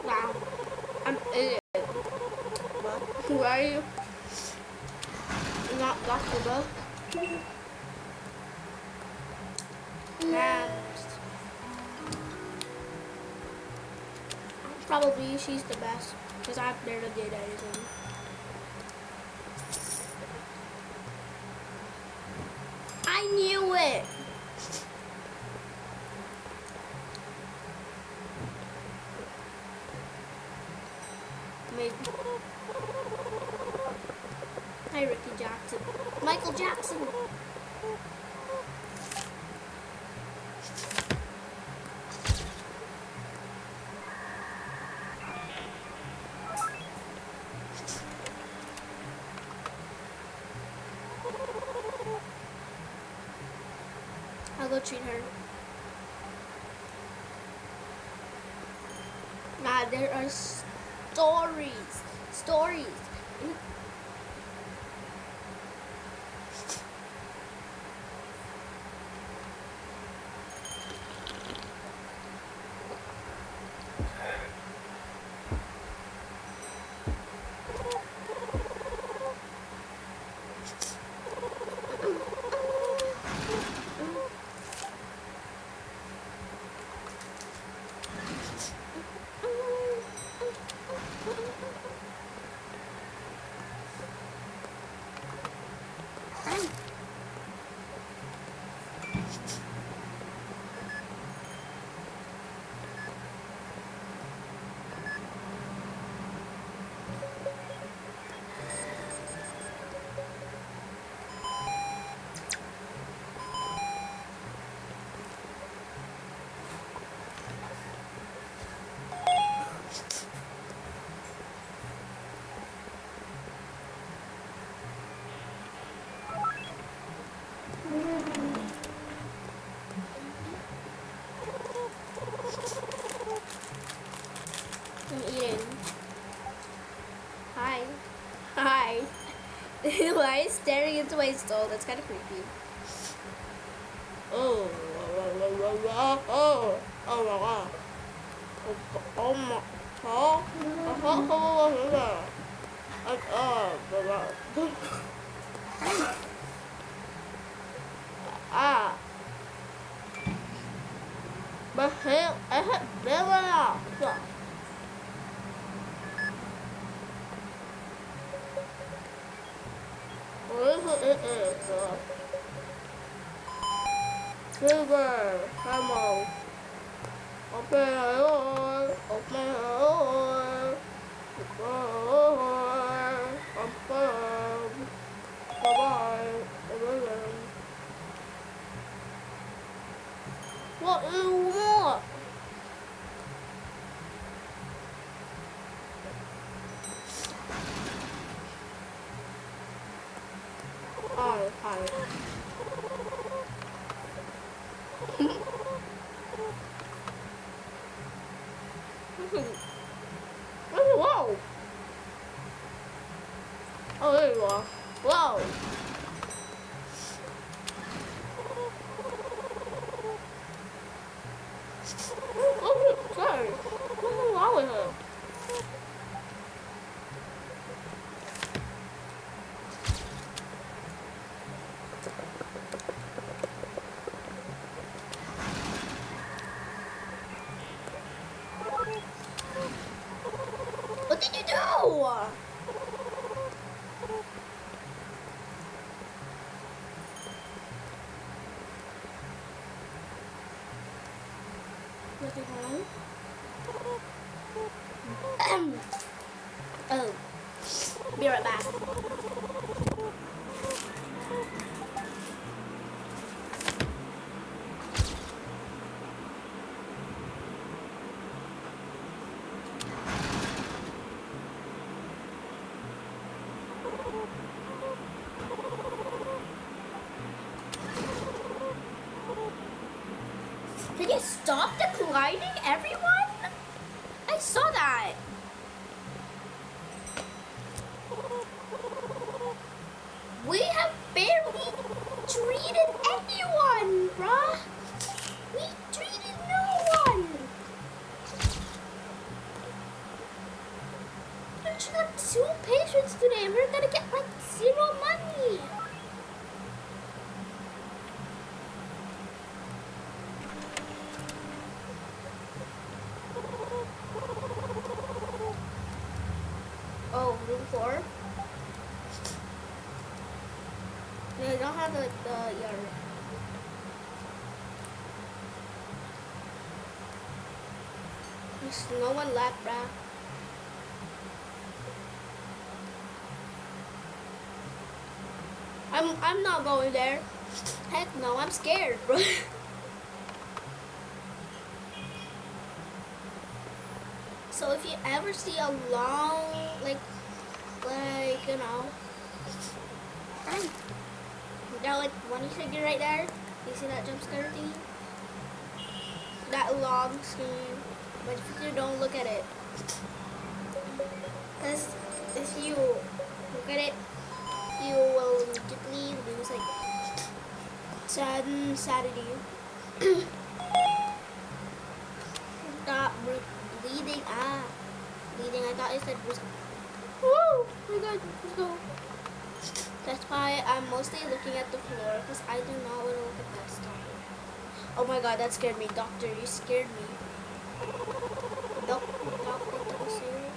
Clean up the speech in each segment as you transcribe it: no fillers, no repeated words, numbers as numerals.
Wow. I'm idiot. What? Who are you? Not Bakuba. Man. Probably she's the best. Because I've never did anything. I knew it! Maybe. Hi, Ricky Jackson. Michael Jackson! I'll go treat her. Nah, there are stories. Stories. I'm eating. Hi. Hi. Why is staring into my stall? That's kind of creepy. Oh. Ah. But hell, I had never. Silver, ammo. Open the door. Open the door. Open. Bye-bye. What do you want? Oh, hi. Whoa! Oh, there you are. Whoa! Oh, sorry. What's wrong with her? What did you do? Nothing wrong? Oh. Be right back. Did you stop declining, everyone? I saw that. We have barely treated anyone, bruh. We treated no one. just got 2 patients today and we're gonna get like 0 money. Oh, room 4? They don't have the ER. There's no one left, bruh. I'm not going there. Heck no, I'm scared, bro. So if you ever see a long, like you know, that like bunny figure right there, you see that jump scare thing? That long screen, but if you don't look at it, because if you look at it, you will immediately lose like sanity. Stop bleeding. Bleeding. I thought it said was. Woo! My God, let's go. That's why I'm mostly looking at the floor because I do not want to look at that stuff. Oh my God, that scared me. Doctor, you scared me. Doctor, serious?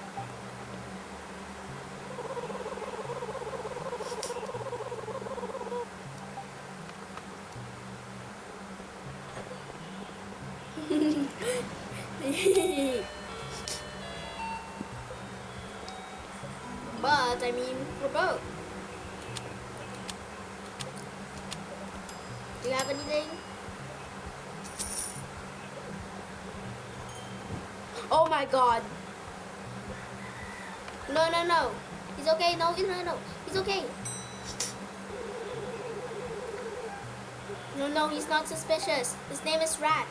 But I mean, we're both. Do you have anything? Oh my God. No, no, no. He's okay. No, no, no. He's okay. No, no, he's not suspicious. His name is Rat.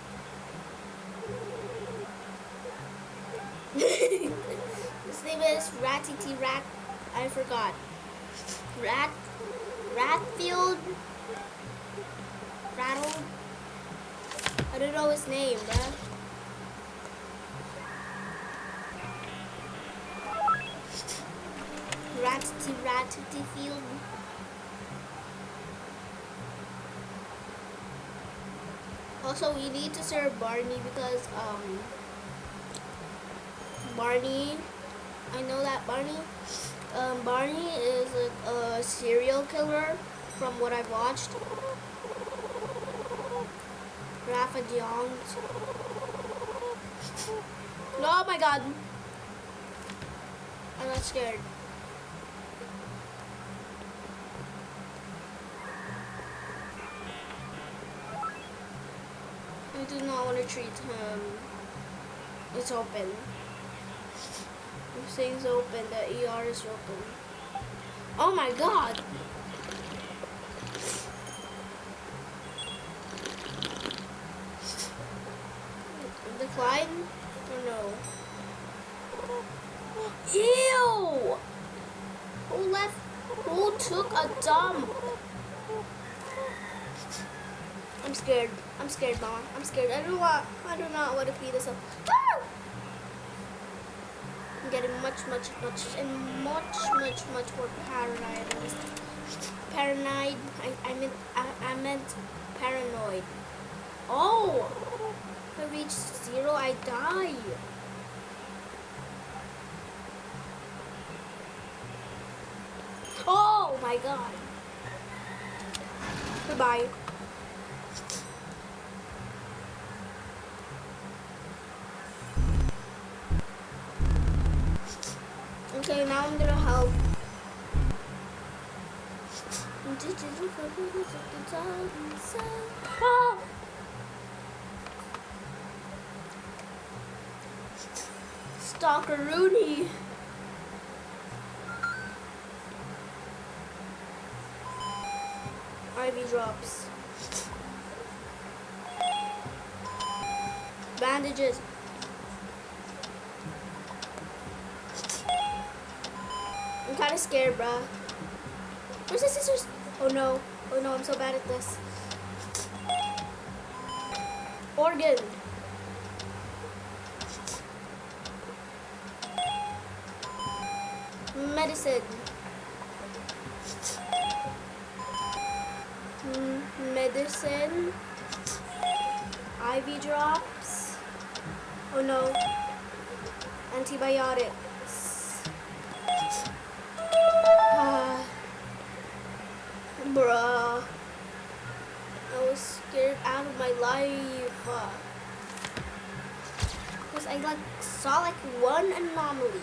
His name is Ratty T Rat. I forgot. Ratfield? Rattle? I don't know his name, bruh. Ratty Field. Also, we need to serve Barney because, Barney, I know that Barney is like a serial killer from what I've watched. Rafa Jones. Oh my God. I'm not scared. I do not want to treat him. It's open. Everything's open. The ER is open. Oh my God! Decline? Or no? Ew! Who took a dump? I'm scared. I'm scared, Mama. I'm scared. I do not want to pee this up. Ah! I'm getting much more paranoid. Paranoid. I meant paranoid. Oh! If I reach 0, I die. Oh my God. Goodbye. Okay, now I'm gonna help. Ah! Stalker Rooney. IV drops. Bandages. I'm kind of scared, bruh. Where's the scissors? Oh no. Oh no, I'm so bad at this. Organ. medicine. Medicine. IV drops. Oh no. Antibiotics. Bruh. I was scared out of my life. Because I like saw like one anomaly.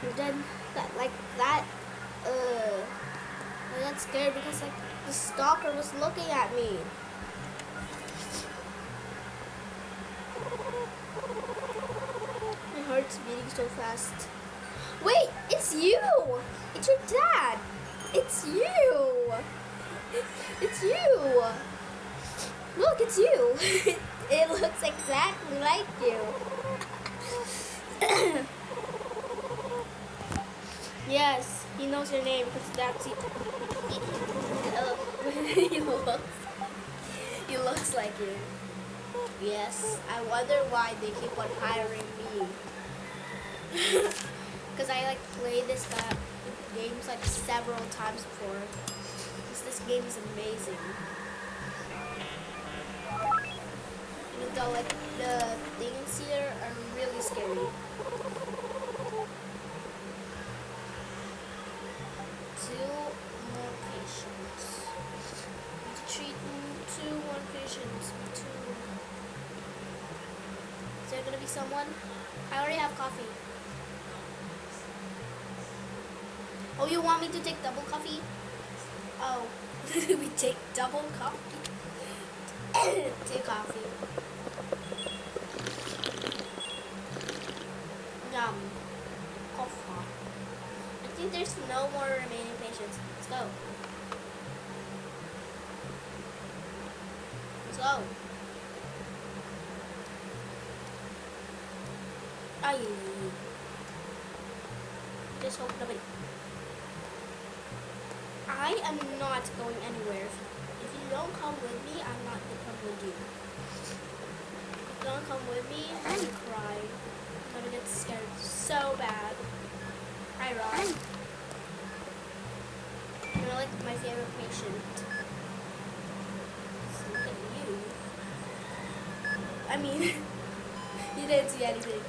And then that I got scared because like the stalker was looking at me. My heart's beating so fast. Wait, it's you! It's your dad! It's you! It's you! Look, it's you! It looks exactly like you. Yes, he knows your name because that's it. He looks like you. Yes, I wonder why they keep on hiring me. Because I like played this games like several times before. This game is amazing. Even though like the things here are really scary. 2 more patients. Need to treat 2 more patients. 2. Is there gonna be someone? I already have coffee. Oh, you want me to take double coffee? Oh, we take double coffee. 2 coffee. Yum. Coffee. I think there's no more remaining patients. Let's go. Let's go. Ay. Just hope nobody. I am not going anywhere. If you don't come with me, I'm not gonna come with you. If you don't come with me, I'm gonna cry. I'm gonna get scared so bad. Hi, Rob. You're like my favorite patient. Let's look at you. I mean, you didn't see anything.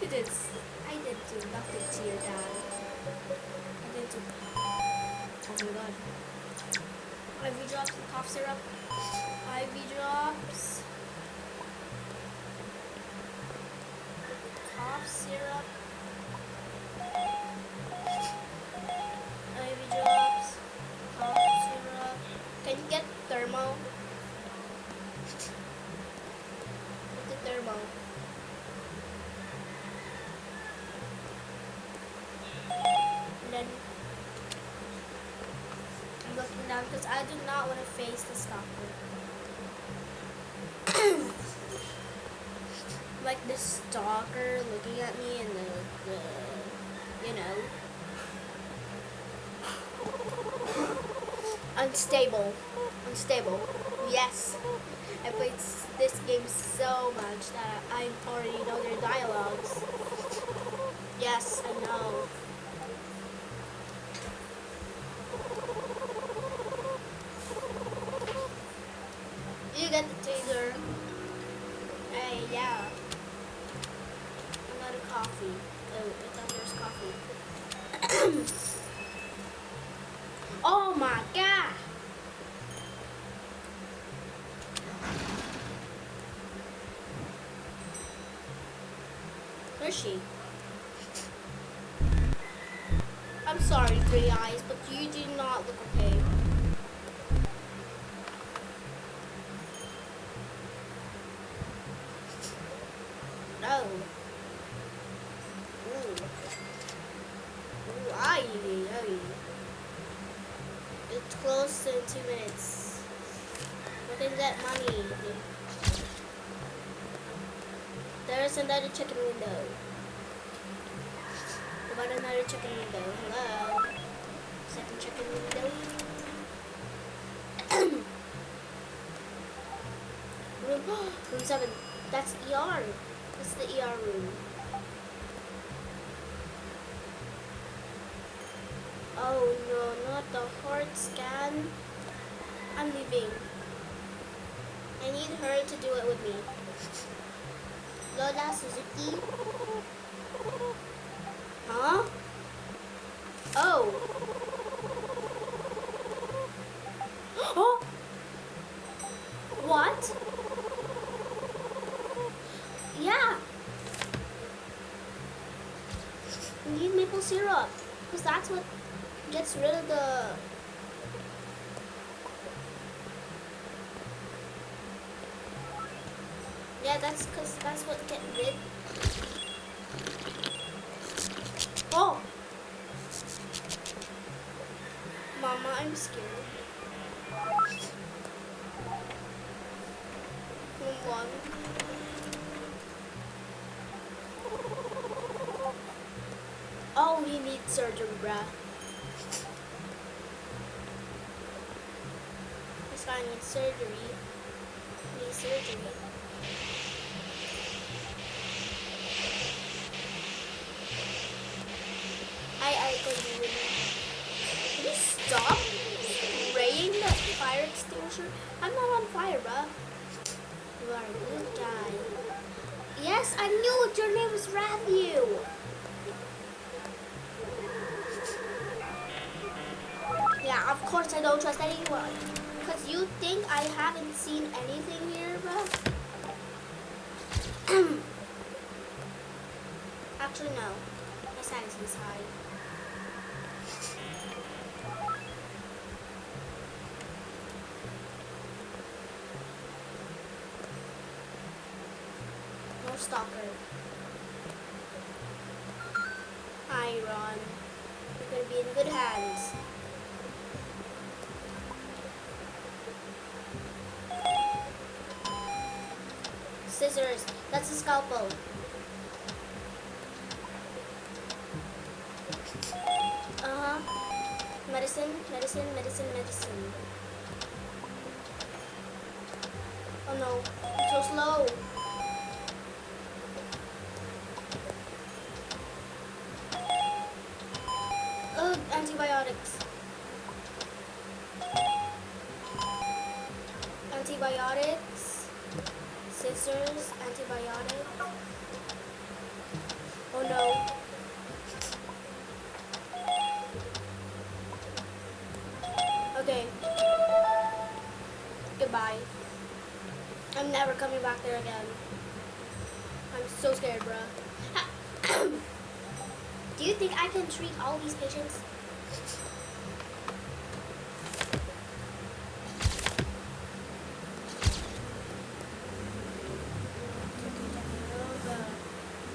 You did. I didn't do nothing to your dad. I didn't do. Oh my god. IV drops and cough syrup. IV drops. Cough syrup. IV drops. Cough syrup. Can you get thermo? Get the thermo. And then I'm looking down because I do not want to face the stalker. Like the stalker looking at me and the you know. Unstable. Yes. I played this game so much that I already know their dialogues. Yes, I know. You get the taser. Hey, yeah. Another coffee. Oh, I thought there was coffee. Oh my god! Where's she? I'm sorry, Three Eyes, but you do not look okay. No. Ooh. Ooh, aye. It's close in 2 minutes. Look at that money. There's another chicken window. What about another chicken window? Hello? Second chicken window. Room 7. That's ER. That's the ER room. Oh no, not the heart scan. I'm leaving. I need her to do it with me. Lola Suzuki? Huh? Oh. Oh! What? Yeah. We need maple syrup. Because that's what gets rid of the... Yeah, that's because that's what gets rid... Oh! Mama, I'm scared. One. Oh, he needs surgery, bruh. This guy needs surgery. He needs surgery. I could win. Can you stop spraying the fire extinguisher? I'm not on fire, bruh. You are a good guy. Yes, I knew it. Your name was Matthew. Yeah, of course I don't trust anyone. Because you think I haven't seen anything here, bro? Actually, no. My sanity is high. No stalker. Hi, Ron. You're gonna be in good hands. Scissors. That's a scalpel. Medicine, medicine, medicine, medicine. Oh no, I'm so slow. Ugh, antibiotics. Antibiotics. Scissors, antibiotics. Oh no. Okay. Goodbye. I'm never coming back there again. I'm so scared, bruh. Do you think I can treat all these patients?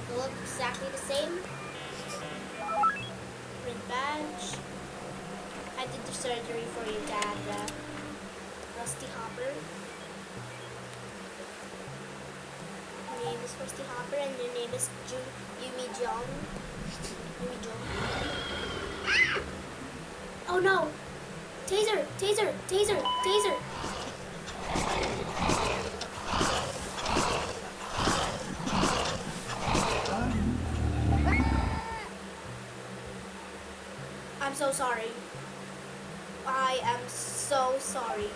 They look exactly the same. Red badge. I did the surgery for your dad, Rusty Hopper. Your name is Rusty Hopper and your name is Yumi Jong. Yumi Jong. Oh no! Taser! Taser! Taser! Taser! I'm so sorry. I am so sorry.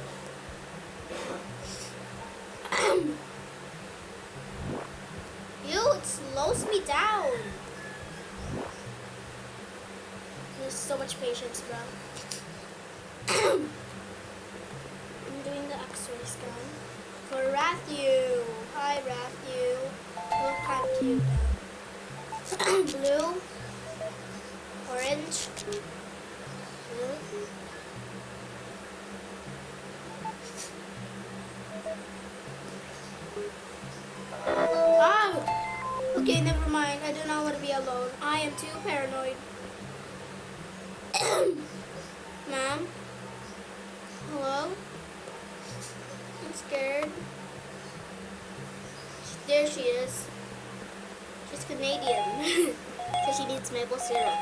It slows me down. There's so much patience, bro. I'm doing the X-ray scan for Matthew. Hi, Matthew. You look kind of cute. Blue, orange. Blue. Okay, never mind. I do not want to be alone. I am too paranoid. Ma'am? Hello? I'm scared. There she is. She's Canadian. So she needs maple syrup.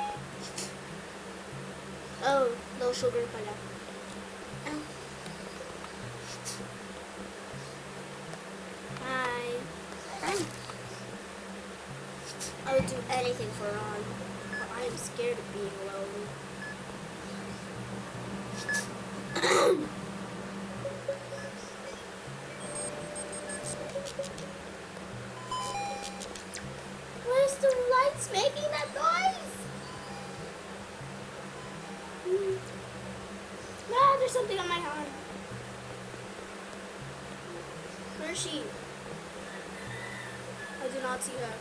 Oh, no sugar pala. Hi. I would do anything for Ron, but I am scared of being alone. Where's the lights making that noise? Ah, there's something on my hand. Where is she? I do not see her.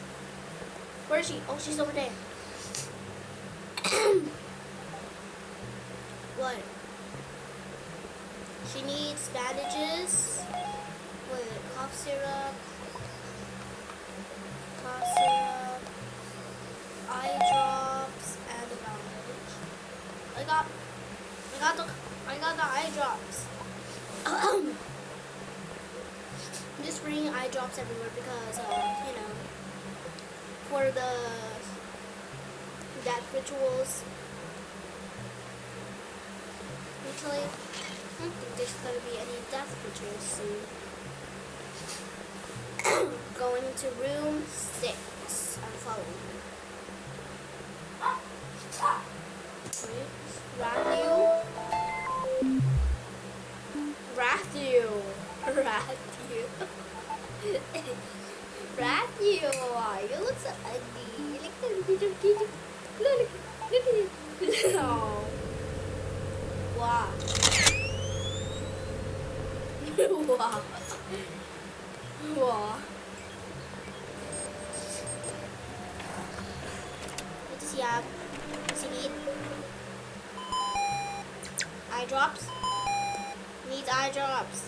Where is she? Oh, she's over there. What? She needs bandages. Wait, cough syrup. Cough syrup. Eye drops and a bandage. I got the eye drops. I'm just spraying eye drops everywhere because you know, for the death rituals. Actually, I don't think there's gonna be any death rituals soon. Going into room 6. I'm following you. Rathu. Rathu, you look so ugly. Look at you. Oh. Wow. Wow. Wow. What does he have? Does he need eye drops? Needs eye drops.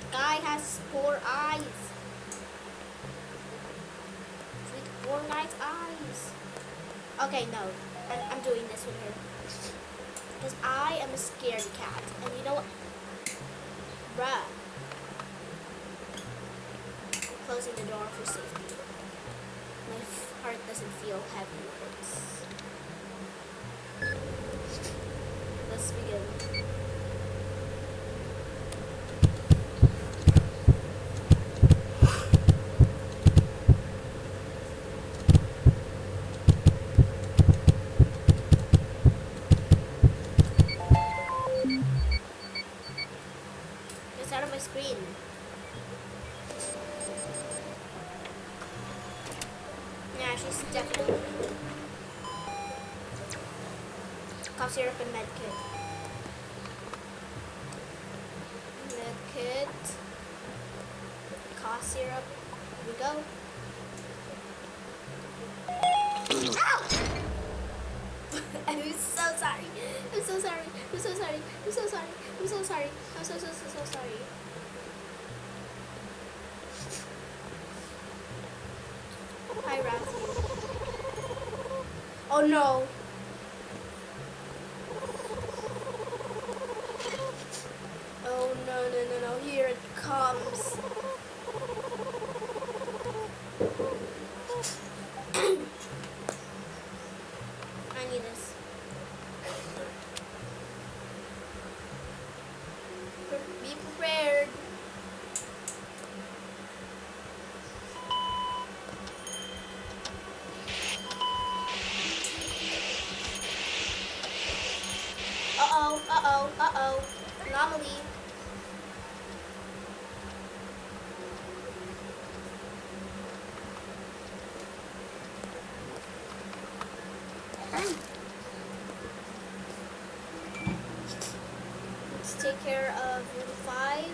The guy has 4 eyes. With 4 nice eyes. Okay, no. I'm doing this with her. Because I am a scared cat. And you know what? Bruh. I'm closing the door for safety. My heart doesn't feel heavy. Let's begin. Out of my screen. Yeah, she's definitely cough syrup and med kit. Med kit. Cough syrup. Here we go. Ow! I'm so sorry. I'm so sorry. I'm so sorry. I'm so sorry. I'm so sorry. I'm so sorry. Hi, Rathu. Oh no. Oh no. Here it comes. I need this. Be prepared. Uh-oh. Anomaly. Let's take care of room 5.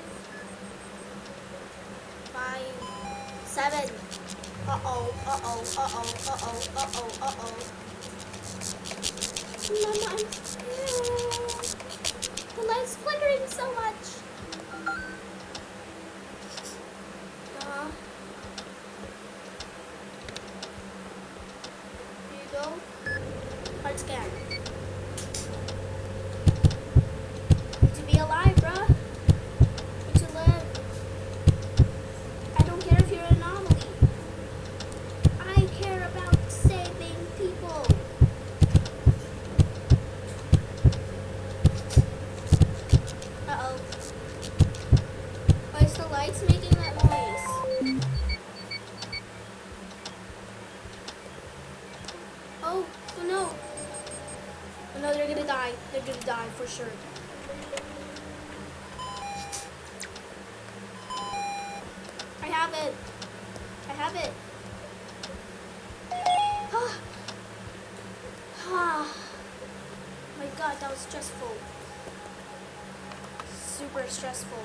7. Uh-oh. Mama, I'm scared. The light's flickering so much. Here you go. Heart scan. Need to be alive, bruh. Need to live. I don't care if you're an anomaly. I care about saving people. Uh-oh. Why is the lights making that noise? Oh no. Oh no, they're gonna die. They're gonna die for sure. have it. I have it. My God, that was stressful. Super stressful.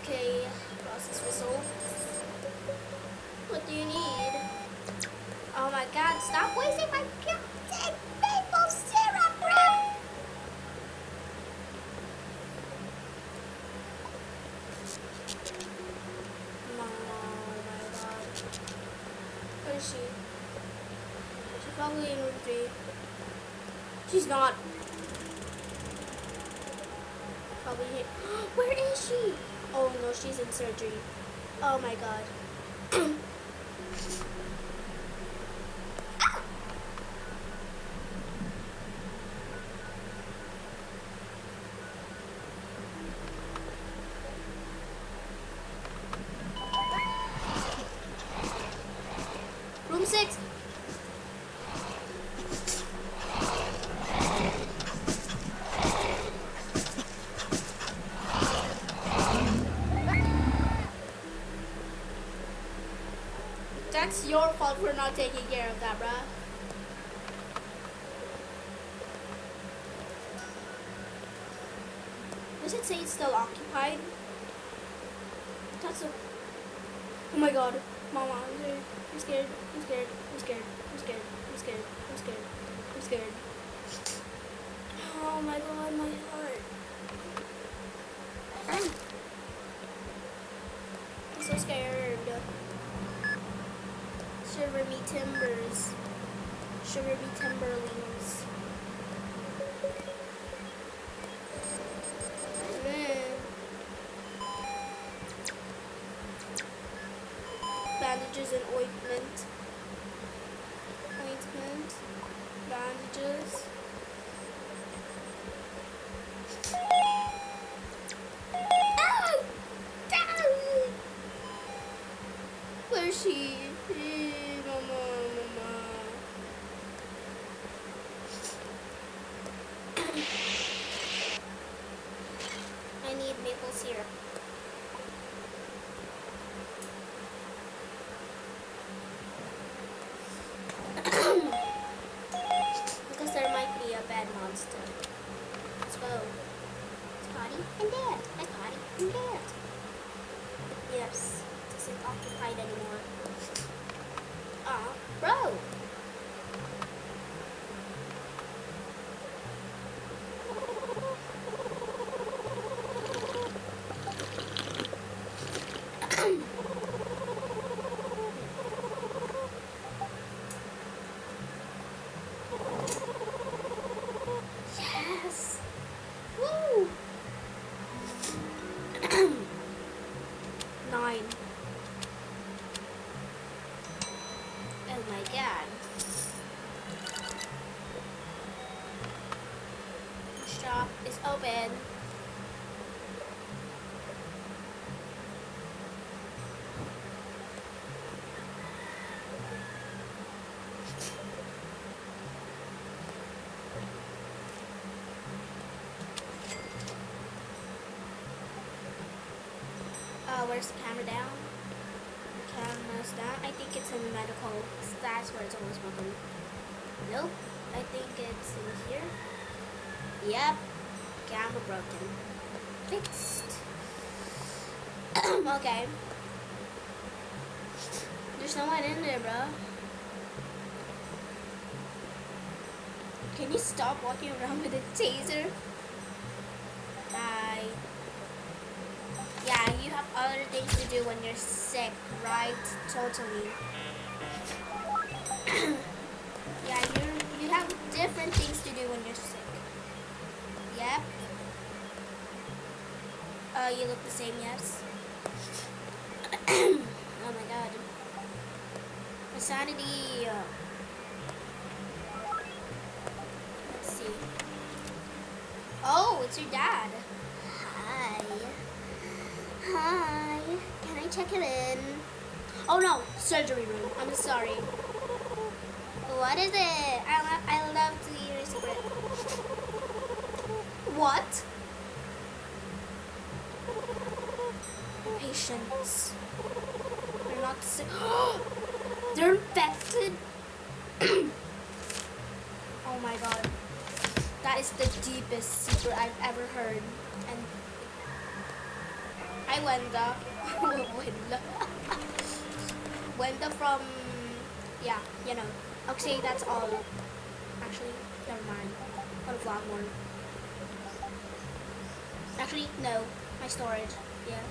Okay, process results. What do you need? Oh my God, stop wasting my goddamn maple syrup, bro! No, my God. Where is she? She's probably in room 3. She's not. Probably here. Where is she? Oh no, she's in surgery. Oh my God. Room 6. That's your fault for not taking care of that, bruh. Does it say it's still occupied? That's a... Oh my God. Mama, I'm scared. I'm scared. I'm scared. I'm scared. I'm scared. I'm scared. I'm scared. Oh my God, my heart. I'm so scared. Shiver me timbers. Shiver me timberlings. Bandages and ointment. Ointment. Bandages. Ah! Ah! Where is she? Mama, mama. I need maple syrup. Because there might be a bad monster. Let's go. It's potty and dead. My potty and dead. Yes. It isn't occupied anymore. Aw, bro. Yes. Woo. 9. Oh my God. Shop is open. Where's the camera down? The camera's down. I think it's in medical. That's where it's always broken. Nope. I think it's in here. Yep. Camera broken. Fixed. Okay. There's no one in there, bro. Can you stop walking around with a taser? Bye. Yeah, you have other things to do when you're sick, right? Totally. Yeah, you have different things to do when you're sick. Yep. You look the same, yes. Oh my God. Insanity. Let's see. Oh, it's your dad. Hi. Hi. Can I check it in? Oh no, surgery room. I'm sorry. What is it? I love to hear a secret. What? Patience. They're not sick. They're infected. Oh my god. That is the deepest secret I've ever heard. And hi Wenda. Wenda. Wenda from, yeah, you know. Okay, that's all. Actually, never mind. What a vlog more. Actually, no. My storage. Yeah.